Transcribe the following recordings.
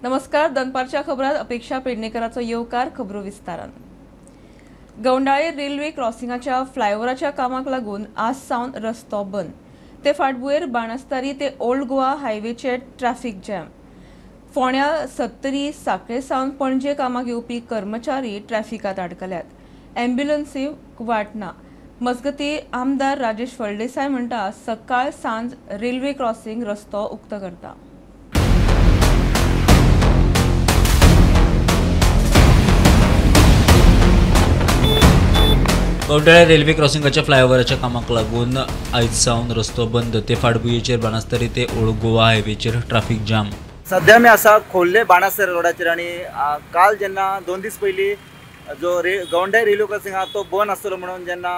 नमस्कार. दनपारच्या खबरात अपेक्षा पेडणेकरांचो येवकार. खबरो विस्तारान. गवंडाळे रेल्वे क्रॉसिंगाच्या फ्लायओव्हराच्या कामाक लागून आज सावन रस्तो बंद. ते फाटभुंयेर बाणस्तारी ते ओल्ड गोवा हायवेचे ट्रॅफिक जॅम. फोंड्या सत्तरी सांखळे सावन पणजे कामाक येवपी कर्मचारी ट्रॅफिकात आडकल्यात. अँब्युलन्सीक वाट ना. मजगती आमदार राजेश फळदेसाय म्हणटा सकाळ सांज रेल्वे क्रॉसिंग रस्तो उक्तो करता. गवंडाळे रेल्वे क्रॉसिंगाच्या फ्लायओव्हराच्या कामाक लागून आयज सावन रस्तो बंद. ते फाटभुंयेचेर बाणस्तारी ते ओल्ड गोवा हायवेचेर ट्रॅफिक जाम. सध्या मी असा खोल्ले बाणस्तारी रोडाचेर आणि काल जेन्ना 2 दीस पयलीं जो गवंडाळे रेल्वे क्रॉसिंग आहा तो बंद आसतलो म्हणून जेन्ना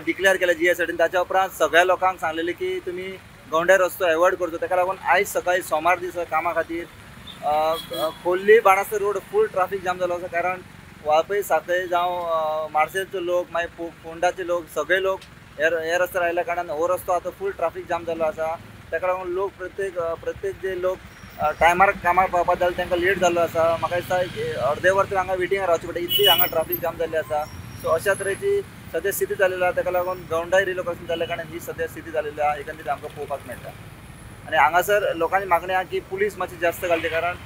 डिक्लेअर केला जीएसआरटीन, ताच्या उपरांत सगळ्या लोकांक सांगलेले की तुमी गवंडाळे रस्तो एवॉयड करचो. ताका लागून आयज सकाळी सोमार दीस कामा खातीर खोल्ली बाणस्तारी रोड फूल ट्रॅफिक जाम जालो आसा. कारण वाळपय सांखळे जावं मार्सेलचे लोक मागीर फोंडाचे लोक सगळे लोक हे रस्त्यार आयल्या कारणान हो रस्तो आतां फूल ट्रॅफिक जाम जाल्लो आसा. ताका लागून लोक प्रत्येक जे लोक टायमार कामार पावपाक जाय तांकां लेट जाल्लो आसा. म्हाका दिसता अर्दे वर तरी हांगा वेटिंगार रावचें पडटा, इतली हांगा ट्रॅफिक जाम जाल्ली आसा. सो अशा तरेची सद्या स्थिती जाल्ली आसा. ताका लागून गवंडाळे रेल्वे क्रॉसिंग जाल्ल्या कारणान ही सद्या स्थिती जाल्ली आहा एकंदरीत आमकां पळोवपाक मेळटा. आनी हांगासर लोकांची मागणी आहा की पुलीस मातशी जास्त घालचे, कारण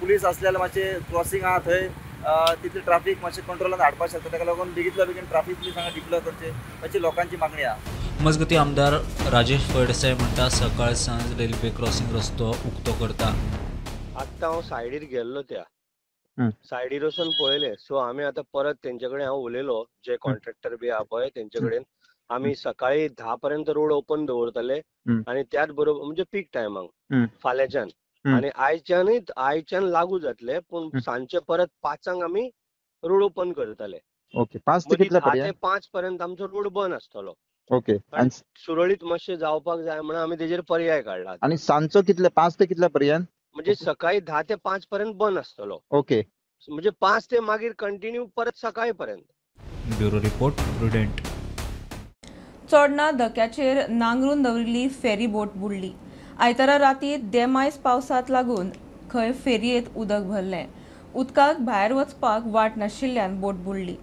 पुलीस आसल्यार मातशें क्रॉसिंग आहा थंय तितली ट्रॅफिक मातशें कंट्रोलान हाडपाक शकता. ताका लागून बेगींतल्या बेगीन ट्रॅफिक पुलीस हांगा डिप्लॉय करचे अशी लोकांची मागणी आहा. मजगती आमदार राजेश फळदेसाय म्हणटा सकाळ सांज रेल्वे क्रॉसिंग रस्तो उक्तो करता. आत्ता हांव सायडीर गेल्लो त्या सायडीर वचून पळयलें. सो आमी आतां परत तेंचे कडेन हांव उलयलो, जे कॉन्ट्रॅक्टर बी आहा पळय तेंचे कडेन. आमी सकाळी 10 पर्यंत रोड ओपन दवरतले आनी त्याच बरोबर म्हणजे पीक टायमाक फाल्यांच्यान आनी आयच्यान लागू जातले, पूण सांजचे परत 5 आमी रोड ओपन करतले. ओके. 5 ते कितल्या पर्यंत? 5 पर्यंत आमचो रोड बंद आसतलो. ओके. आनी सुरळीत मातशें जावपाक जाय म्हणून आमी तेजेर पर्याय काडला. आणि सांजचो कितले 5 ते कितल्या पर्यंत? म्हणजे सकाळी 10 ते 5 पर्यंत बंद आसतलो. ओके. म्हणजे 5 ते मागीर कंटिन्यू परत सकाळी पर्यंत. Bureau report Prudent. चोडणा धक्याचेर नांगरून दवरिल्ली फेरी बोट बुडली. आयतारा राती देमायज पावसाक लागून खंय फेरयेत उदक भरलें. उदकाक भायर वचपाक वाट नाशिल्ल्यान बोट बुडली.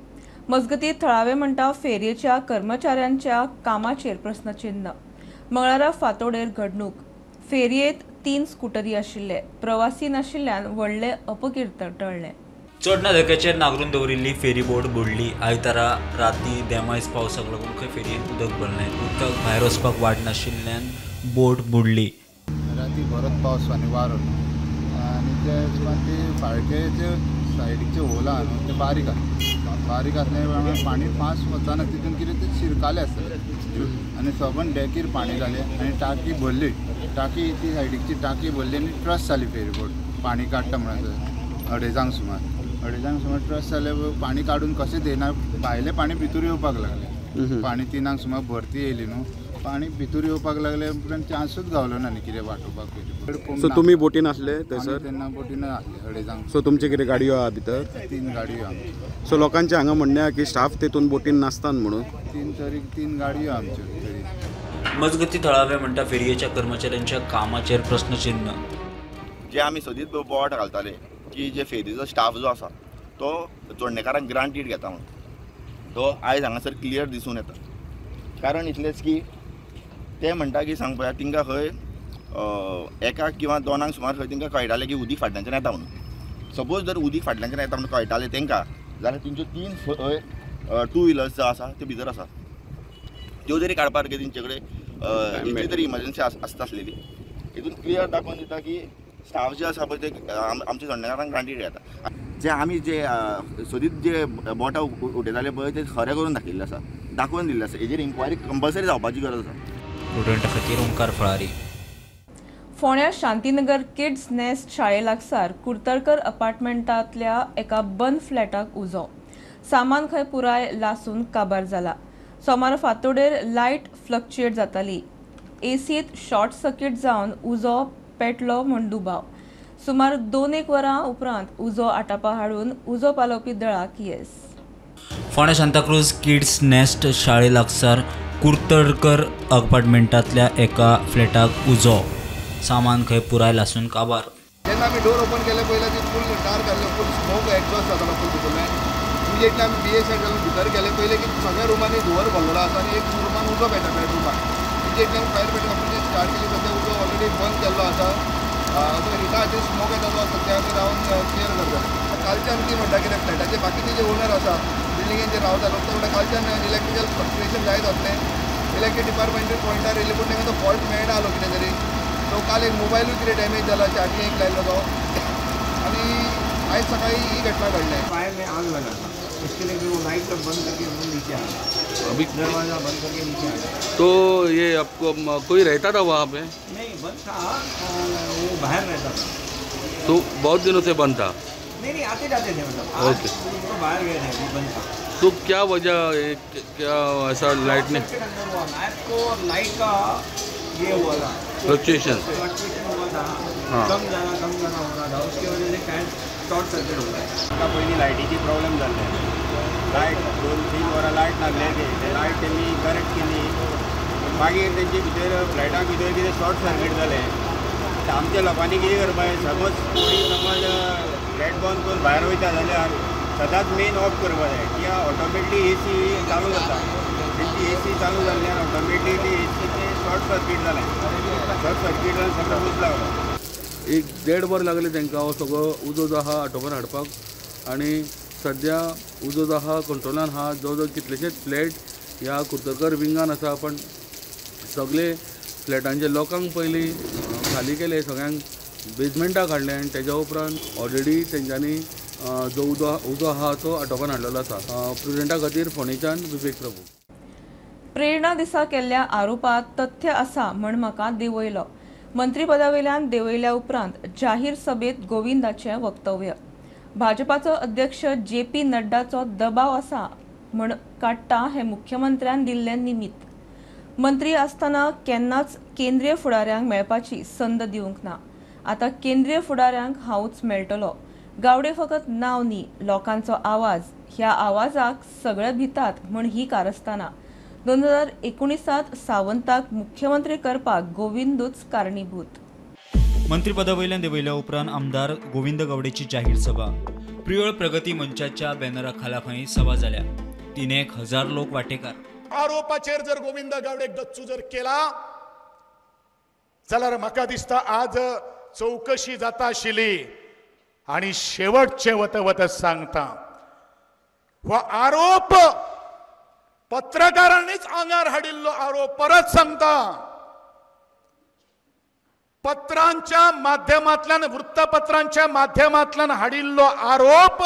मजगतीं थळावे म्हणटा फेरयेच्या कर्मचाऱ्यांच्या कामाचेर प्रस्नचिन्ह. मंगळारा फांतोडेर घडणूक. फेरयेत 3 स्कुटरी आशिल्ले. प्रवासी नाशिल्ल्यान व्हडलें अपकीर्त टळ्ळें. चोडणा धक्याचेर नांगरून दवरिल्ली फेरी बोट बुडली. आयतारा राती देमायज पावसाक लागून खंय फेरयेत उदक भरलें. उदकाक भायर वचपाक वाट नाशिल्ल्यान बोट बुडली. राती बरोच पावस आनी वारो आनी ते फाळकेचे सायडीचे होला न्हू ते बारीक आसले प्रमाणे पाणी फास्ट वचना तितून कितें ते शिरकाले आसतले आनी सबंद डॅकीर पाणी जालें आनी टाकी भरली. टाकी ती सायडीची टाकी भरली आनी ट्रस्ट जाली फेरीबोट पाणी काडटा म्हणून 2:30 सुमार ट्रस्ट जाले. पाणी काडून कशें देना भायलें पाणी भितर येवपाक लागलें. पाणी 3 सुमार भरती येयली न्हू. पाणी भितर येवपाक लागले उपरांत चान्सूच गावलो ना न्ही कितें वाटोवपाक. सो तुमी बोटीन आसले थंयसर? तेन्ना बोटीन आसले 2:30. सो तुमचे कितें गाडयो आहा भितर? 3 गाडयो आमच्यो. सो लोकांचे हांगा म्हणणें आहा की स्टाफ तेतून बोटीन नासतात म्हणून? 3 गाडयो आमच्यो तरी. मजगती थळावे म्हणटा फेरयेच्या कर्मचाऱ्यांच्या कामाचेर प्रस्नचिन्ह. जे आमी सदीत बोवाट घालताले की जे फेरीचो स्टाफ जो आसा तो चोडणेकारांक ग्रांटीड घेता म्हणून तो आयज हांगासर क्लियर दिसून येता. कारण इतलेंच की ते म्हणटा की सांग पळया तिंका खंय 1 किंवा 2 सुमार खंय तिंका कळटालें की उदीक फाटल्यानच्यान येता म्हणून. सपोज जर उदीक फाटल्यानच्यान येता म्हणून कळटालें तेंकां जाल्यार तेंच्यो 3 टू व्हिलर्स जो आसा त्यो भितर आसा. त्यो जरी काडपाक सारके तेंचे कडेन इतली तरी इमर्जन्सी आसता आसलेली. हितून क्लियर दाखोवन दिता की स्टाफ जे आसा पळय ते आमच्या चोडणेकारांक ग्रांटीड घेता. जे आमी जे सदीत जे बोटां उडयताले पळय ते खरें करून दाखयिल्लें आसा, दाखोवन दिल्लें आसा. हेजेर इन्क्वायरी कंपल्सरी जावपाची गरज आसा. प्रुडंट खातीर ओंकार फळारी. फोंड्या शांतीनगर किड्स नेस्ट शाळे लागसार कुर्तडकर अपार्टमेंटांतल्या एका बंद फ्लॅटाक उजो. सामान खंय पुराय लासून काबार जाला. सोमार फांतोडेर लायट फ्लक्च्युएट जाताली. एसीत शॉर्ट सर्किट जावन उजो पेटलो म्हूण दुबाव. सुमार 2-1 वरां उपरांत उजो आटापा हाडून उजो पालोवपी दळाक येस. फोंड्या सांताक्रूज किड्स नेस्ट शाळे लागसार कुर्तडकर अपार्टमेंटांतल्या एका फ्लॅटाक उजो. सामान खंय पुराय लासून काबार. जेन्ना आमी डोर ओपन केले पयले ती फूल डार्क जाल्ले, फूल स्मोक एक्झॉस्ट जातालो फूल भितरल्यान. इमिजिएटली आमी BA सायड घालून भितर गेले पयले की सगळ्या रुमांनी धुंवर भरलेलो आसा आनी एक रुमान उजो पेटा बेडरुमान. इमिजिएटली आमी फायर ब्रिगेड ऑफिस स्टार्ट केली. सद्या उजो ऑलरेडी बंद केल्लो आसा. तो हिटा खातीर स्मोक येता तो सद्या आमी रावन क्लियर करता. कालच्यान ती म्हणटा कितें फ्लॅटाचे बाकीचे जे ओनर आसा बिल्डिंगेन जे रावता लोक ते म्हणटा कालच्यान इलेक्ट्रिकल फ्लक्च्युएशन जायत आसलें. इलेक्ट्रीक डिपार्टमेंट पॉयंटार येयले पूण तांकां तो फॉल्ट मेळना आलो कितें तरी. तो काल एक मोबायलूय कितें डॅमेज जाला, चार्जिंग एक लायलो तो. आनी आयज सकाळी ही घटना घडली. फायर में आग लगा था, इसके लिए वो लाइट सब बंद करके वो नीचे आया, अभी दरवाजा बंद करके नीचे आया. तो ये आपको कोई रहता था वहाँ पे? नहीं बंद था, वो बाहर रहता था. तो बहुत दिनों से बंद था? नहीं आते जाते थे, मतलब ओके. तो बाहर गए थे, बंद था. तो क्या वजह, क्या ऐसा लाइट ने नाइट को लाइट का ये हुआ था, फ्लक्चुएशन हुआ था. हाँ. कम जाना हो रहा था, उसकी वजह से फैन शॉर्ट सर्किट हो गया. आता पहिली लायटीची प्रॉब्लेम जाल्ले. लायट 2-3 वरां लायट लागले, ते लायट त्यांनी करेक्ट केली. मागीर तेंचे भितर फ्लॅटा भितर कितें शॉर्ट सर्किट जालें. आमच्या लोकांनी कितें करपाचें, समज कोणी समज लायट बंद करून भायर वयता जाल्यार सदांच मेन ऑफ करपा जाय, कित्याक ऑटोमॅटिकली AC चालू जाता. तेंची AC चालू जाल्ल्यान ऑटोमॅटिकली ACचें शॉर्ट सर्किट जालें. शॉर्ट सर्किट जावन सगळो उज लागलो. 1-1.5 वर लागले तांकां हो सगळो उजो जो आहा आटोपान हाडपाक. आनी सद्या उजो जो आहा कंट्रोलान आहा. जवळ जवळ कितलेशेच फ्लॅट ह्या कुर्तकर विंगान आसा, पण सगळे फ्लॅटांचे लोकांक पयलीं खाली केले, सगळ्यांक बेजमेंटाक हाडले आनी तेज्या उपरांत ऑलरेडी तेंच्यांनी जो उजो आहा तो आटोपान हाडलेलो आसा. प्रेसिडेंटा खातीर फोंडेच्यान विवेक प्रभू. प्रेरणा दिसा केल्ल्या आरोपांत तथ्य आसा म्हण म्हाका देंवयलो. मंत्रीपदावेल्यान देंवयल्या उपरांत जाहीर सभेत गोविंदाचें वक्तव्य. भाजपाचो अध्यक्ष JP नड्डाचो दबाव आसा म्हण काडटा हें मुख्यमंत्र्यान दिल्लें निमीत. मंत्री आसतना केन्नाच केंद्रीय फुडाऱ्यांक मेळपाची संद दिवंक ना. आतां केंद्रीय फुडाऱ्यांक हांवूच मेळटलो. गावडे फकत नांव न्ही, लोकांचो आवाज. ह्या आवाजाक सगळे भितात म्हण ही कारस्थाना. 2019 सावंताक मुख्यमंत्री करपाक गोविंदूच कारणीभूत. मंत्रिपदावयल्यान देंवयल्या उपरांत आमदार गोविंद गावडेची जाहीर सभा. प्रियोळ प्रगती मंचाच्या बॅनरा खाला सभा जाल्या. 3,000 लोक वांटेकार. आरोपाचेर जर गोविंद गावडेक गच्चू जर केला जाल्यार म्हाका दिसता आज चौकशी जाता आशिल्ली. आणि शेवटचे वत सांगता, हो आरोप पत्रकारांनीच आंगार हाडिल्लो आरोप परत सांगता. पत्रांच्या माध्यमांतल्यान, वृत्तपत्रांच्या माध्यमांतल्यान हाडिल्लो आरोप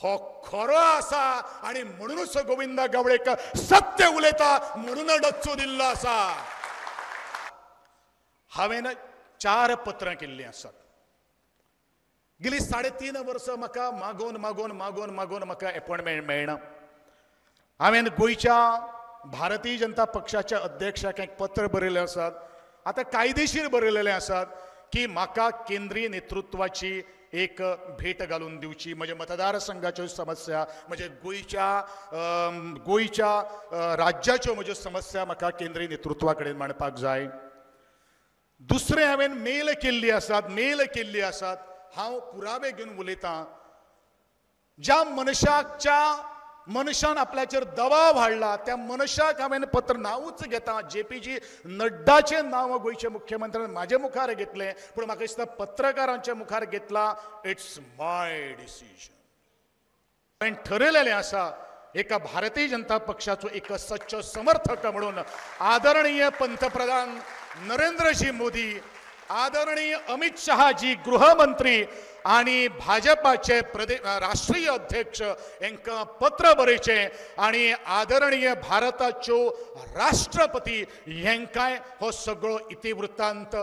हो खरो आसा आणि म्हणूनच गोविंद गावडेक सत्य उलयता म्हणून डच्चू दिल्लो आसा. हांवें 4 पत्रां केल्लीं आसात. गेली 3.5 वर्सां म्हाका मागोन म्हाका अपॉइंटमेंट मेळना. हांवें गोंयच्या भारतीय जनता पक्षाच्या अध्यक्षाक एक पत्र बरयलें आसात. आतां कायदेशीर बरयलेलें आसात की म्हाका केंद्रीय नेतृत्वाची एक भेट घालून दिवची. म्हज्या मतदारसंघाच्यो समस्या, म्हणजे गोंयच्या राज्याच्यो म्हज्यो समस्या म्हाका केंद्रीय नेतृत्वा कडेन मांडपाक जाय. दुसरें हांवें मेल केल्ली आसात. हांव पुरावे घेवन उलयतां. ज्या मनशान आपल्याचेर दबाव हाडला त्या मनशाक हांवें पत्र नांवूच घेता. JP नड्डाचें नांव गोंयचे मुख्यमंत्र्यान म्हाजे मुखार घेतलें, पूण म्हाका दिसता पत्रकारांच्या मुखार घेतला. It's my decision. हांवें ठरयलेलें आसा एका भारतीय जनता पक्षाचो एक सच्चो समर्थक म्हणून आदरणीय पंतप्रधान नरेंद्रजी मोदी, आदरणीय अमित शहाजी गृहमंत्री आणि भाजपाचे राष्ट्रीय अध्यक्ष यांका पत्र बरयचें आणि आदरणीय भारताच्यो राष्ट्रपती यांकाय हो सगळो इतिवृत्तांत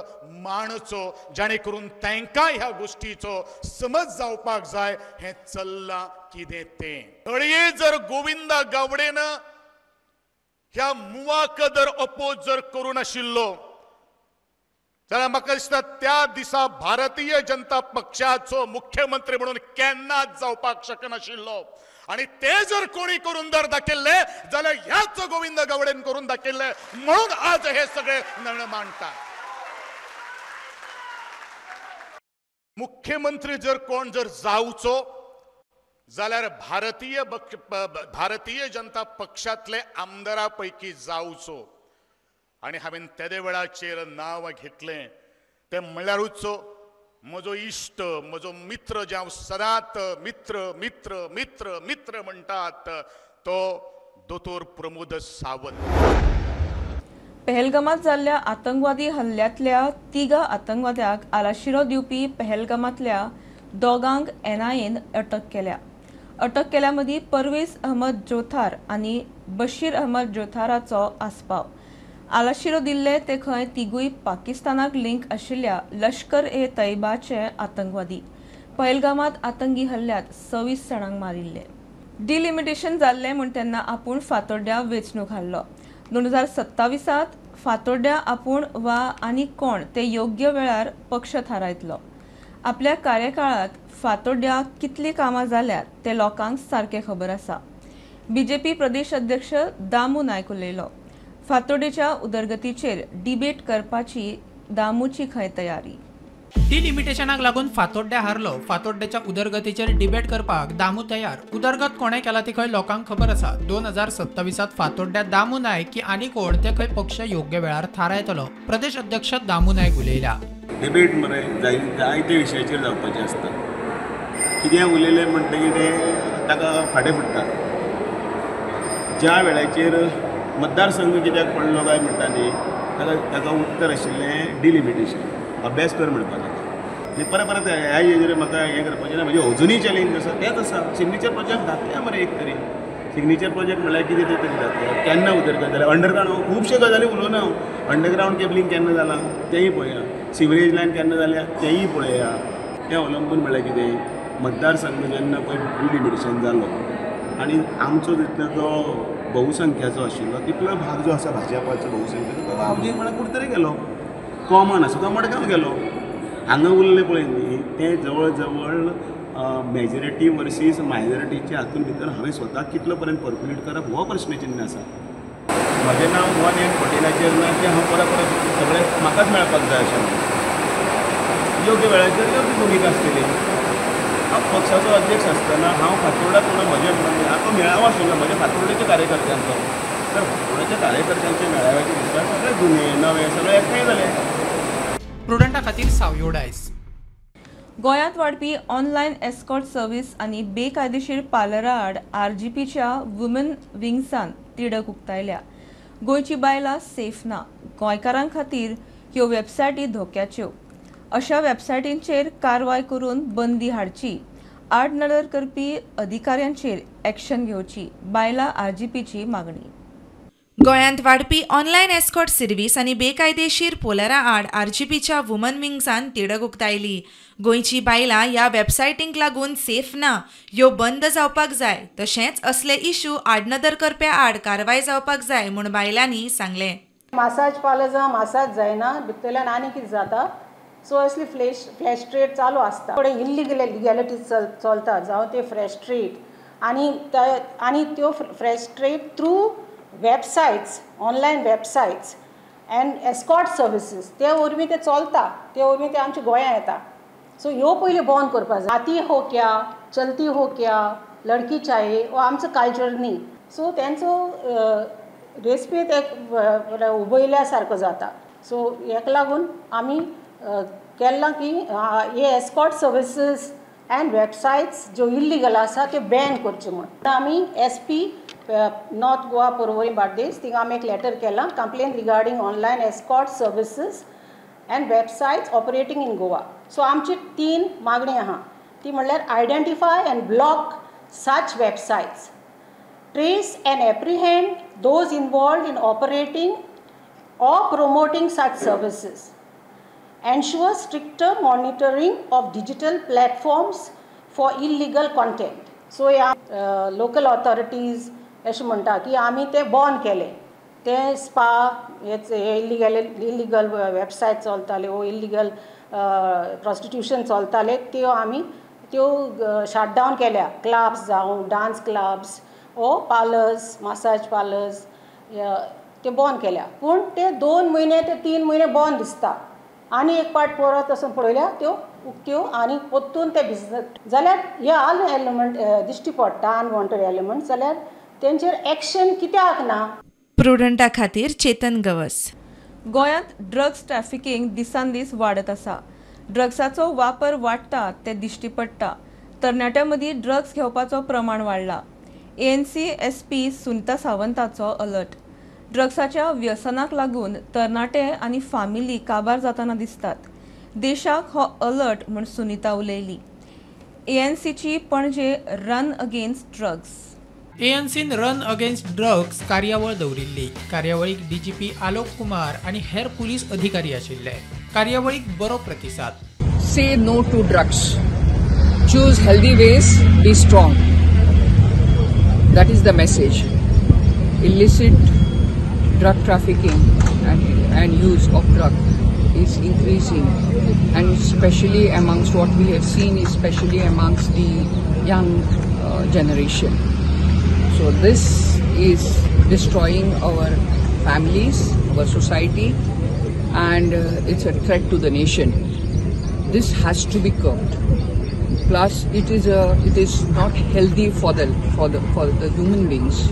मांडचो, जेणे करून तांकां ह्या गोष्टीचो समज जावपाक जाय हें चल्लां कितें तें. तळये जर गोविंद गावडेन ह्या मुवाक जर अपोज जर करूं नाशिल्लो जाल्यार म्हाका दिसता त्या दिसा भारतीय जनता पक्षाचो मुख्यमंत्री म्हणून केन्नाच जावपाक शकनाशिल्लो. आणि ते जर कोणी करून जर दाखयल्ले जाल्यार ह्याच गोविंद गावडेन करून दाखयल्ले म्हणून आज हे सगळे निर्णय मांडटा. मुख्यमंत्री जर कोण जर जावचो जाल्यार भारतीय जनता पक्षातले आमदारा पैकी जावचो आणि हांवें तेदे वेळाचेर नांव घेतलें तें म्हणल्यारूच म्हजो इश्ट म्हजो मित्र जे हांव सदांच मित्र मित्र मित्र मित्र म्हणटात तो दोतोर प्रमोद सावंत. पहलगामात जाल्ल्या आतंकवादी हल्ल्यांतल्या 3 आतंकवाद्यांक आलाशिरो दिवपी पहलगामातल्या दोगांक NIAन अटक केल्या. अटक केल्या मदीं परवेज अहमद जोथार आनी बशीर अहमद जोथाराचो आस्पाव. आलाशिरो दिल्ले ते खंय तिगूय पाकिस्तानाक लिंक आशिल्ल्या लश्कर-ए-तैयबाचे आतंकवादी. पहलगामात आतंकी हल्ल्यांत 26 जाणांक मारिल्ले. डिलिमिटेशन जाल्ले म्हण तेन्ना आपूण फातोड्ड्या वेंचणूक हारलो. 2027 फातोड्ड्या आपूण वा आनी कोण ते योग्य वेळार पक्ष थारायतलो. आपल्या कार्यकाळात फातोड्ड्या कितली कामां जाल्यात ते लोकांक सारखे खबर आसा. BJP प्रदेश अध्यक्ष दामू नायक उलयलो. फातोड्डेच्या उदरगतीचेर डिबेट करपाची दामूची खंय तयारी. डिलिमिटेशनाक लागून फातोड्ड्या हारलो. फातोड्ड्याच्या उदरगतीचेर डिबेट करपाक दामू तयार. उदरगत कोणे केला ती खंय लोकांक खबर आसा. 2027 फातोड्ड्यात दामू नायक की आनी कोण ते खंय पक्ष योग्य वेळार थारायतलो. प्रदेश अध्यक्ष दामू नायक उलयला. डिबेट मरे जायते विशयाचेर जावपाचें आसता. कित्याक उलयलें म्हणटकीर तें ताका फाटें फुट्टा. ज्या वेळाचेर मतदारसंघ कित्याक पडलो काय म्हणटा न्ही ताका उत्तर आशिल्लें डिलिमिटेशन. अभ्यास कर म्हणपाक आनी परत ह्या हेजेर म्हाका हें करपाचें ना. म्हणजे अजुनूय चॅलेंज आसा तेंच आसा. सिग्नेचर प्रोजेक्ट घातल्या मरे एक तरी. सिग्नेचर प्रोजेक्ट म्हळ्यार कितें ते तरी जातलें. केन्ना उदरगत जाल्यार अंडरग्रावंड खुबश्यो गजाली उलोवना हांव. अंडरग्रावंड केबलिंग केन्ना जालां तेंय पळया. सिवरेज लायन केन्ना जाल्या तेंय पळया. तें अवलंबून म्हळ्यार कितें मतदारसंघ जेन्ना पळय डिलिमिटेशन जालो आनी आमचो जितलो जो बहुसंख्याचो आशिल्लो तितलो भाग जो आसा भाजपाचो बहुसंख्याचो तो हांव म्हळ्यार कुठे गेलो. कॉमन आसा तो मडगांव गेलो. हांगा उरलें पळय न्ही तें जवळ जवळ मेजॉरिटी वर्सीस मायनॉरिटीच्या हातून भितर हांवें स्वता कितलो पर्यंत पर्क्युलेट करप हो प्रश्नचिन्न आसा. म्हजें नांव 1 पटेलाचेर ना तें हांव परत सगळें म्हाकाच मेळपाक जाय अशें. योग्य वेळाचेर योग्य भुमिका आसतली. हांव पक्षाचो अध्यक्ष आसतना हांव फातोर्डा पूण म्हजें हांव मेळावो आशिल्लो म्हज्या फातोर्डेच्या कार्यकर्त्यांचो. तर फातोर्डेच्या कार्यकर्त्यांच्या मेळाव्याच्या दिसा सगळे जुने नवे सगळे एकठांय जाले. प्रुडंटा खातीर सावयो डायस. गोंयांत वाडपी ऑनलायन एस्कॉर्ट सर्व्हिस आनी बेकायदेशीर पार्लरा आड RGPच्या वुमन विंग्सान तिडक उक्तायल्या. गोंयची बायलां सेफ ना. गोंयकारां खातीर ह्यो वेबसायटी धोक्याच्यो. अशा वेबसायटींचेर कारवाय करून बंदी हाडची. आड नदर करपी अधिकाऱ्यांचेर एक्शन घेवची. बायलां RGPची मागणी. गोंयांत वाडपी ऑनलायन एस्कॉर्ट सर्व्हिस आनी बेकायदेशीर पोलरा आड RGPच्या वुमन विंग्सान तिडक उक्तायली. गोंयची बायलां ह्या वेबसायटींक लागून सेफ ना. ह्यो बंद जावपाक जाय. तशेंच असले इश्यू आडनदर करप्या आड कारवाय जावपाक जाय म्हूण बायलांनी सांगलें. मसाज पार्लर मसाज जायना भितरल्यान आनी कितें जाता. सो असली फ्लॅश ट्रेड चालू आसता. थोडे इल्लिगॅलिटी चलता जावं ते फ्रेश ट्रेड आनी त्यो fresh trade through websites online websites end escort services ते वरवीं ते चलता. ते वरवीं ते आमच्या गोंयांत येता. सो ह्यो पयलीं बंद करपाक जाय. आती हो क्या चलती हो क्या लडकी चाहे हो आमचो कल्चर न्ही. सो तेंचो रेस्पेद एक उबयल्या सारको जाता. सो हेका लागून आमी केलां की हे एस्कॉर्ट सर्विसीस एंड वेबसायट्स ज्यो इल्लिगल आसा त्यो बॅन करच्यो म्हूण. आमी SP नॉर्थ गोवा पर्वरी बार्देस थिंगा आमी एक लेटर केलां complain regarding online escort services end websites operating in Goa. So आमची 3 मागणी आहा. ती म्हणल्यार identify end block such websites. Trace end apprehend those involved in operating or promoting such services. Ensure stricter monitoring of digital platforms for illegal content. So local authorities अशें म्हणटा की आमी ते बंद केले. ते स्पा इल्लिगल वेबसायट चलताले वो इल्लिगल प्रॉस्टिट्यूशन चलताले त्यो आमी त्यो शटडावन केल्या. क्लब्स जावं डान्स क्लब्स ओ पार्लर्स मसाज पार्लर्स ते बंद केल्या. पूण ते 2 महिने ते 3 महिने बंद दिसता आनी एक पार्ट परत वचून पळयल्या त्यो उक्त्यो आनी पोत्तून ते भिजत जाल्यार हे ऑल एलिमेंट दिश्टी पडटा अनवॉन्टेड एलिमेंट जाल्यार तेंचेर एक्शन कित्याक ना. प्रुडंटा खातीर चेतन गवस. गोंयांत ड्रग्स ट्रॅफिकिंग दिसान दीस वाडत आसा. ड्रग्साचो वापर वाडटा ते दिश्टी पडटा. तरणाट्यां मदीं ड्रग्स घेवपाचो प्रमाण वाडला. ANC SP सुनीता सावंताचो अलर्ट. ड्रग्साच्या व्यसनाक लागून तरणाटे आनी फामिली काबार जाताना दिसतात. देशाक हो अलर्ट म्हूण सुनीता उलयली. ANCची पणजे रन अगेन्स्ट ड्रग्स. ANCन रन अगेन्स्ट ड्रग्स कार्यावळ दवरिल्ली. कार्यावळीक DGP आलोक कुमार आनी हेर पुलीस अधिकारी आशिल्ले. कार्यावळीक बरो प्रतिसाद. Say no to drugs. Choose healthy ways. Be strong. That is the message. Illicit drug trafficking and use of drug is increasing, and especially amongst what we have seen, especially amongst the young generation. So this is destroying our families, our society, and it's a threat to the nation. This has to be curbed. Plus, it is not healthy for the human beings.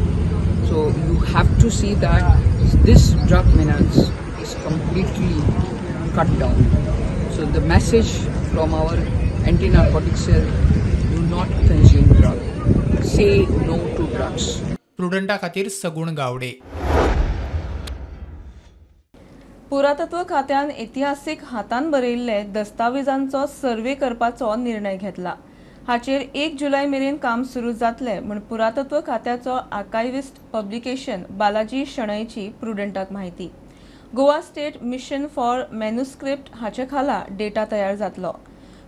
So you have to see that this drug menace is completely cut down. So the message from our anti-narcotics cell: do not consume drug. Say no to drugs. प्रुडंटा खातीर सगुण गावडे. पुरातत्व खात्यान इतिहासीक हातान बरयल्ले दस्तावेजांचो सर्वे करपाचो निर्णय घेतला. हाचेर 1 जुलय मेरेन काम सुरू जातले म्हूण पुरातत्व खात्याचो आर्कायव्हिस्ट पब्लिकेशन बालाजी शणैची प्रुडंटाक माहिती. Goa state mission for manuscript हाचे खाला डेटा तयार जातलो.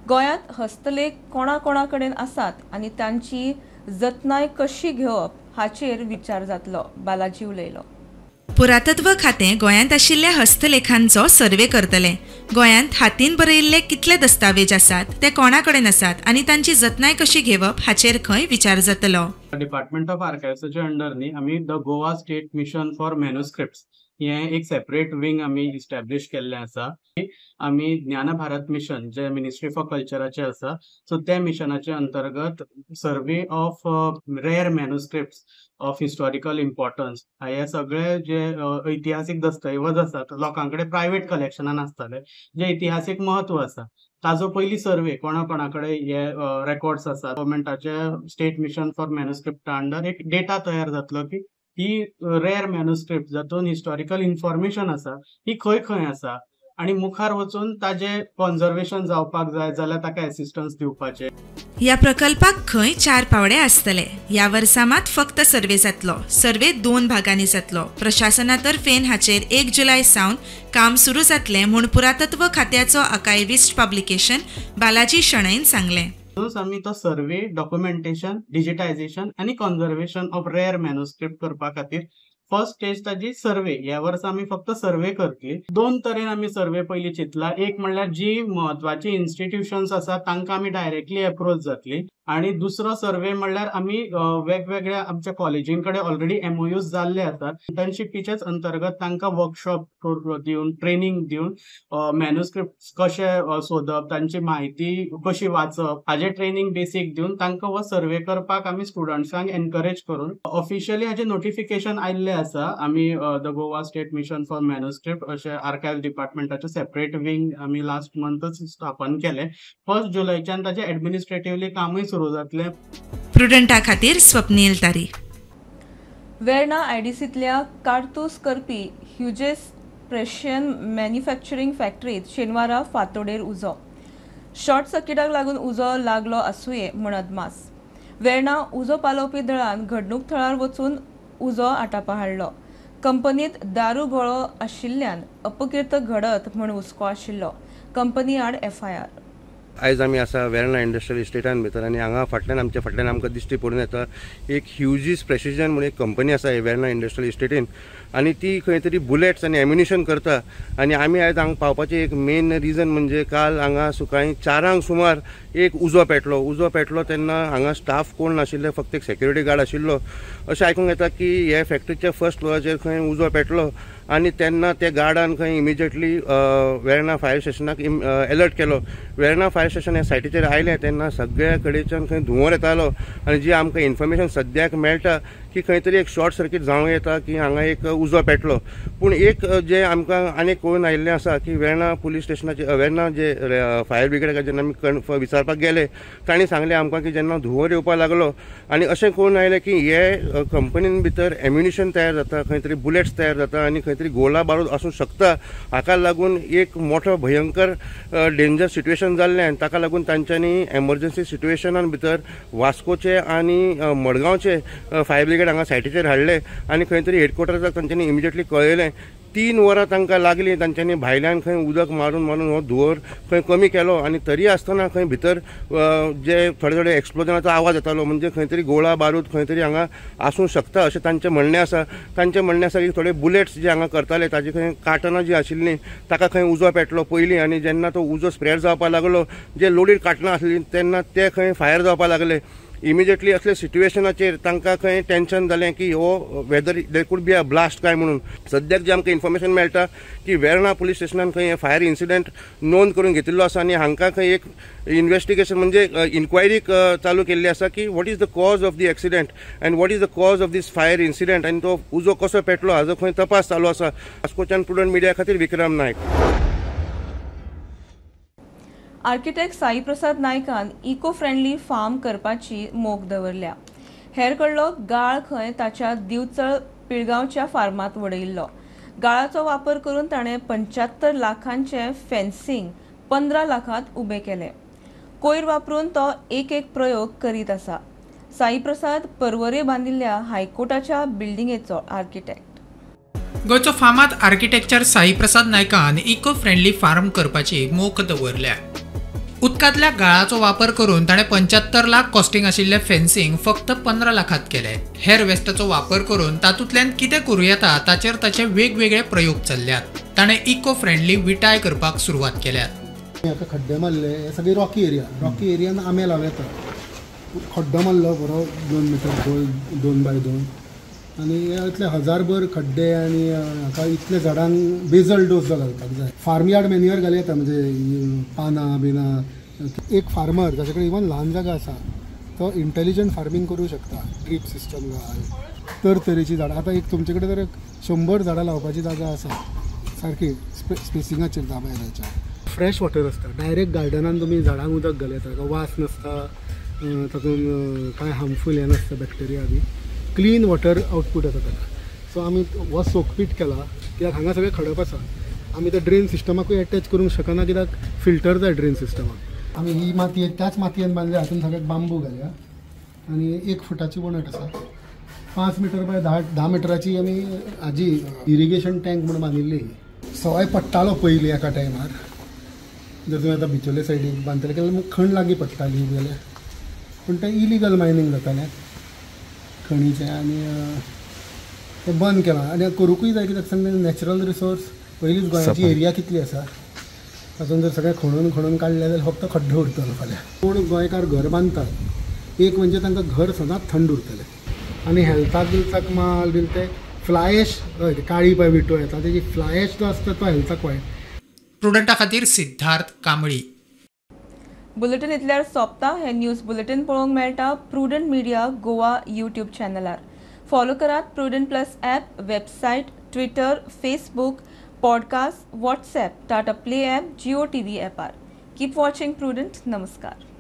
गोंयांत हस्तलेख कोणा कडेन आसात आनी तांची जतनाय कशी घेवप हाचेर विचार जातलो. बालाजी उलयलो. पुरातत्व खातें गोंयांत आशिल्ल्या हस्तलेखांचो सर्वे करतले. गोंयांत हातीन बरयल्ले कितले दस्तावेज आसात, ते कोणा कडेन आसात आनी तांची जतनाय कशी घेवप हाचेर खंय विचार जातलो. डिपार्टमेंट ऑफ आर्कायव्साच्या अंडर न्ही आमी the Goa state mission for manuscripts हें एक सेपरेट विंग आमी इस्टॅब्लिश केल्लें आसा. आमी ज्ञान भारत मिशन जे मिनिस्ट्री फॉर कल्चराचे आसा, सो त्या मिशनाचे अंतर्गत survey of rare manuscripts of historical importance हे सगळे जे ऐतिहासीक दस्तऐवज आसात लोकां कडेन प्रायवेट कलेक्शनान आसताले, जे इतिहासीक महत्व आसा, ताजो पयली सर्वे कोणा कडेन हे रेकॉर्ड्स आसा. गव्हर्मेंटाचे स्टेट मिशन फॉर मॅन्युस्क्रिप्टा अंडर एक डेटा तयार जातलो की ही रेअर मॅन्युस्क्रिप्ट जातून हिस्टॉरिकल इन्फॉर्मेशन आसा ही खंय खंय आसा आणि मुखार वचून ताजे कॉन्झर्वेशन जावपाक जाय जाल्यार ताका असिस्टन्स दिवपाचे. ह्या प्रकल्पाक खंय 4 पावडे आसतले. ह्या वर्सा मात फक्त सर्वे जातलो. सर्वे 2 भागांनी जातलो. प्रशासनातर्फेन हाचेर 1 जुलय सावन काम सुरू जातले म्हूण पुरातत्व खात्याचो आर्कायव्हिस्ट पब्लिकेशन बालाजी शणैन सांगलें. आमी तो सर्वे, डॉक्युमेंटेशन, डिजिटायझेशन आणि कॉन्झर्वेशन ऑफ रेअर मॅन्युस्क्रिप्ट करपा खातीर फर्स्ट स्टेज ताजी सर्वे. ह्या वर्सा आमी फक्त सर्वे करतली. 2 तरेन आमी सर्वे पयली चिंतला. एक म्हणल्यार जी महत्वाची इन्स्टिट्यूशन्स आसा तांकां आमी डायरेक्टली अप्रोच जातली, आणि दुसरो सर्वे म्हणल्यार आमी वेगवेगळ्या आमच्या कॉलेजीं कडेन ऑलरेडी MOUs जाल्ले आसात. इंटर्नशिपीच्याच अंतर्गत तांकां वर्कशॉप दिवन, ट्रेनिंग दिवन मॅन्युस्क्रिप्ट कशे सोदप, तांची म्हायती कशी वाचप हाजे ट्रेनिंग बेसीक दिवन तांकां हो सर्वे करपाक आमी स्टुडंट्सांक एनकरेज करून ऑफिशियली हाजे नोटिफिकेशन आयिल्ले आसा. आमी the Goa state mission for manuscript अशे आर्कायव्ह डिपार्टमेंटाचे सेपरेट विंग आमी लास्ट मंथच स्थापन केले. 1 जुलयच्यान ताजे एडमिनिस्ट्रेटिव्हली कामूय सुरू जातले. प्रुडंटा खातीर स्वप्नील तारी. वेर्णा IDCतल्या कारतूस करपी ह्युजेस प्रेशियन मॅन्युफॅक्चरिंग फॅक्टरीत शेनवारा फांतोडेर उजो. शॉर्ट सर्किटाक लागून उजो लागलो आसूये म्हूण अदमास. वेर्णा उजो पालोवपी दळान घडणूक थळार वचून उजो आटापा हाडलो. कंपनीत दारू गळो आशिल्ल्यान अपकिर्त घडत म्हूण हुस्को आशिल्लो. कंपनी आड FIR. आयज आमी आसा वेर्णा इंडस्ट्रियल इस्टेटान भितर, आनी हांगा आमच्या फाटल्यान आमकां दिश्टी पडून येता एक ह्युजीस प्रेसिजन म्हणून एक कंपनी आसा वेर्णा इंडस्ट्रियल इस्टेटीन, आनी ती खंय तरी बुलेट्स आनी एम्युनिशन करता. आनी आमी आयज हांगा पावपाचें एक मेन रिजन म्हणजे काल हांगा सकाळीं 4 सुमार एक उजो पेटलो तेन्ना हांगा स्टाफ कोण नाशिल्ले, फक्त एक सेक्युरिटी गार्ड आशिल्लो. अशें आयकूंक येता की हे फॅक्टरीच्या फर्स्ट फ्लोराचेर खंय उजो पेटलो आनी तेन्ना त्या गार्डान खंय इमिजिएटली वेर्णा फायर स्टेशनाक अलर्ट केलो. वेर्णा फायर स्टेशन ह्या सायटीचेर आयलें तेन्ना सगळ्या कडेच्यान खंय धुंवर येतालो आनी जी आमकां इन्फॉर्मेशन सद्याक मेळटा की खंय तरी एक शॉर्ट सर्कीट जावं येता की हांगा एक उजो पेटलो. पूण एक जे आमकां आनीक कळून आयिल्लें आसा की वेर्णा पुलीस स्टेशनाचे वेर्णा जे फायर ब्रिगेडाक जेन्ना आमी विचारपाक गेले तांणी सांगलें आमकां की जेन्ना धुंवर येवपाक लागलो आनी अशें कळून आयलें की हे कंपनीन भितर एम्युनिशन तयार जाता, खंय तरी बुलेट्स तयार जाता आनी खंय तरी गोला बारूद आसूंक शकता. हाका लागून एक मोठो भयंकर डेंजर सिट्युएशन जाल्लें आनी ताका लागून तांच्यांनी एमर्जन्सी सिट्युएशनान भितर वास्कोचे आनी मडगांवचे फायर ब्रिगेड हांगा सायटीचेर हाडले आनी खंय तरी हेडक्वॉर्टर्साक तांच्यांनी इमिजिएटली कळयलें. 3 वरां तांकां लागलीं. तांच्यांनी भायल्यान खंय उदक मारून हो धुंवर खंय कमी केलो आनी तरी आसतना खंय भितर जे थोडे एक्सप्लोजनाचो आवाज येतालो म्हणजे खंय तरी गोळा बारूद खंय तरी हांगा आसूंक शकता अशें तांचें म्हणणें आसा. तांचें म्हणणें आसा की थोडे बुलेट्स जे हांगा करताले ताजी खंय काटनां जी आशिल्लीं ताका खंय उजो पेटलो पयलीं आनी जेन्ना तो उजो स्प्रेड जावपाक लागलो जे लोडीड काटनां आसलीं तेन्ना ते खंय फायर जावपाक लागले. इमिजिएटली असले सिट्युएशनाचेर तांकां खंय टेन्शन जालें की हो whether there could be a blast काय म्हणून. सद्याक जे आमकां इन्फॉर्मेशन मेळटा की वेर्णा पुलीस स्टेशनान खंय हे फायर इन्सिडंट नोंद करून घेतिल्लो आसा आनी हांकां खंय एक इन्व्हेस्टिगेशन म्हणजे इन्क्वायरी चालू केल्ली आसा की what is the cause of the accident and what is the cause of this fire incident आनी तो उजो कसो पेटलो हाजो खंय तपास चालू आसा. वास्कोच्यान प्रुडंट मिडिया खातीर विक्रम नायक. आर्किटेक्ट साई प्रसाद नायकान इको फ्रेंडली फार्म करपाची मोख दवरल्या. हेर कडलो गाळ खंय ताच्या दिवचळ पिळगांवच्या फार्मात वडयल्लो. गाळाचो वापर करून ताणें 75 लाखांचे फेन्सिंग 15 लाखांत उबे केले. कोयर वापरून तो एक प्रयोग करीत आसा. साई प्रसाद परवरे बांदिल्ल्या हायकोर्टाच्या बिल्डिंगेचो आर्किटेक्ट. गोंयचो फामाद आर्किटेक्चर साई प्रसाद नायकान इको फ्रेंडली फार्म करपाची मोख दवरल्या. उदकांतल्या गाळाचो वापर करून ताणें 75 लाख कॉस्टिंग आशिल्ले फेन्सिंग फक्त 15 लाखांत केले. हेर वेस्टाचो वापर करून तातूंतल्यान कितें करूं येता ताचेर ताचे वेगवेगळे प्रयोग चल्ल्यात. ताणें इको फ्रेंडली विटाय करपाक सुरवात केल्यात. आता खड्डे मारले हे सगळी रॉकी एरियान आंबे लावले येता. खड्डो मारलो बरो 2 मीटर 2 बाय 2 आनी इतले हजारभर खड्डे आनी हाका इतले झाडांक बेजल डोस घालपाक जाय. फार्म यार्ड मॅन्युअर घालूं येता म्हणजे पानां बिनां. एक फार्मर जाचे कडेन इवन ल्हान जागा आसा तो इंटेलिजंट फार्मिंग करूं शकता. ड्रीप सिस्टम घाल तरेची झाडां. आतां एक तुमचे कडेन जर 100 झाडां लावपाची जागा आसा सारकी स्पेसिंगाचेर 10 बाय 10च्या. फ्रेश वॉटर आसता. डायरेक्ट गार्डनान तुमी झाडांक उदक घाल येता. वास नासता तातूंत कांय हार्मफूल हें नासता बॅक्टेरिया बी. क्लीन वॉटर आउटपूट येता ताका. सो आमी हो सोकपीट केला कित्याक हांगा सगळें खडप आसा. आमी त्या ड्रेन सिस्टमाकूय एटॅच करूंक शकना कित्याक फिल्टर जाय ड्रेन सिस्टमाक. आमी ही मातयेन त्याच मातयेन बांदल्या हातून सगळ्याक बांबू घालया आनी 1 फुटाची वणट आसा. 5 मीटर बाय 10 मिटराची आमी हाजी इरिगेशन टँक म्हणून बांदिल्ली. सवाय पडटालो पयलीं एका टायमार. जर तुवें आतां बिचोले सायडीक बांदतले जाल्यार खण लागीं पडटाली जाल्यार. पूण तें इलिगल मायनींग जातालें खणीचें आनी तें बंद केलां. आनी करूंकूय जाय कित्याक सांगलें नॅचरल रिसोर्स. पयलींच गोंयाची एरिया कितली आसा तातूंत जर सगळें खणून काडलें जाल्यार फक्त खड्डो उरतलो फाल्यां. पूण गोंयकार घर बांदतात एक म्हणजे तांकां घर सदांच थंड उरतलें आनी हेल्थाक माल बीन ते फ्लायश काळी पळय विटो येता तेजी फ्लायश जो आसता तो हेल्थाक वायट. प्रुडंटा खातीर सिद्धार्थ कांबळी. बुलेटिन इतल्यार सोंपता. हे न्यूज बुलेटिन पळोवंक मेळटा प्रुडंट मिडिया गोवा यूट्यूब चॅनलार. फॉलो करात Prudent plus app, website, Twitter, Facebook, podcast, WhatsApp, Tata play app, Jio TV ॲपार. Keep watching Prudent. नमस्कार.